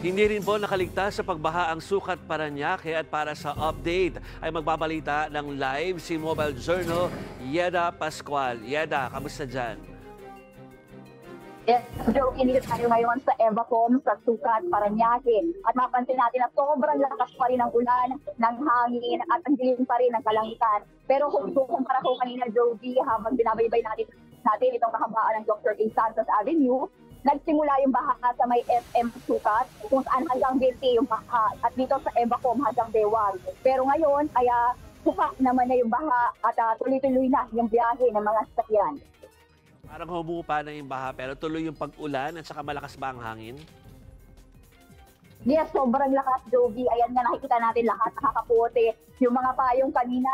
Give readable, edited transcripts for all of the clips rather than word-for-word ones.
Hindi rin po nakaligtas sa pagbaha ang Sukat Parañaque at para sa update ay magbabalita ng live si Mobile Journal Yeda Pascual. Yeda, kamusta dyan? Yes, Joe, hindi tayo ngayon sa Evacom, sa Sukat, Parañaque. At mapansin natin na sobrang lakas pa rin ng ulan, ng hangin, at ang dilim pa rin ng kalangitan. Pero kung kumpara ko kanina, Joe, habang binabaybay natin itong kahabaan ng Dr. A. Santos Avenue, nagsimula yung baha sa may FM Sukat, kung saan hanggang 20 yung baha. At dito sa Evacom hanggang Bewang. Pero ngayon, ay suka naman na yung baha at tuloy-tuloy na yung biyahe ng mga sasakyan. Parang humupa na yung baha pero tuloy yung pag-ulan at saka malakas ba ang hangin? Yes, sobrang lakas, Jovi. Ayan nga, nakikita natin lahat, nakakapote. Yung mga payong kanina,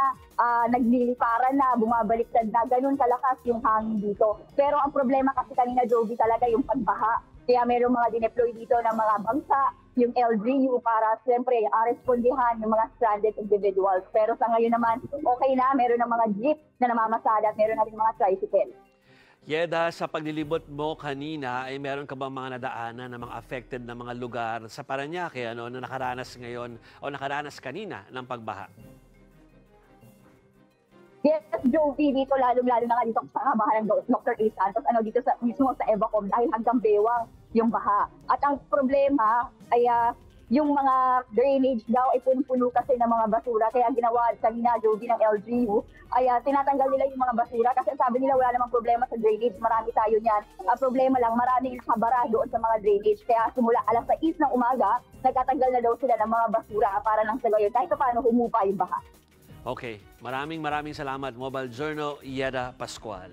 nagliliparan na, bumabaliktad na, ganun kalakas yung hangin dito. Pero ang problema kasi kanina, Jovi, talaga yung pagbaha. Kaya mayroong mga dineploy dito ng mga bangsa, yung LGU para siyempre respondihan yung mga stranded individuals. Pero sa ngayon naman, okay na, meron ng mga jeep na namamasada at meron na rin mga tricycle. Yeda, sa paglilibot mo kanina, ay meron ka bang mga nadaanan ng mga affected na mga lugar sa Parañaque na nakaranas ngayon o nakaranas kanina ng pagbaha? Yes, Jovi, dito lalong-lalo na nga dito sa kabahan ng Dr. A. Santos, dito mismo sa Evacom dahil hanggang Bewang yung baha. At ang problema ay yung mga drainage daw ay puno-puno kasi ng mga basura. Kaya ginawa kanina, Jovi, ng LGU, ay tinatanggal nila yung mga basura kasi sabi nila wala namang problema sa drainage. Marami tayo niyan. Ang problema lang, maraming nakabara doon sa mga drainage. Kaya simula alas 6 ng umaga, nagtatanggal na daw sila ng mga basura para lang sa gayon. Kahit paano humupa yung baha. Okay, maraming salamat Mobile Journal Yeda Pascual.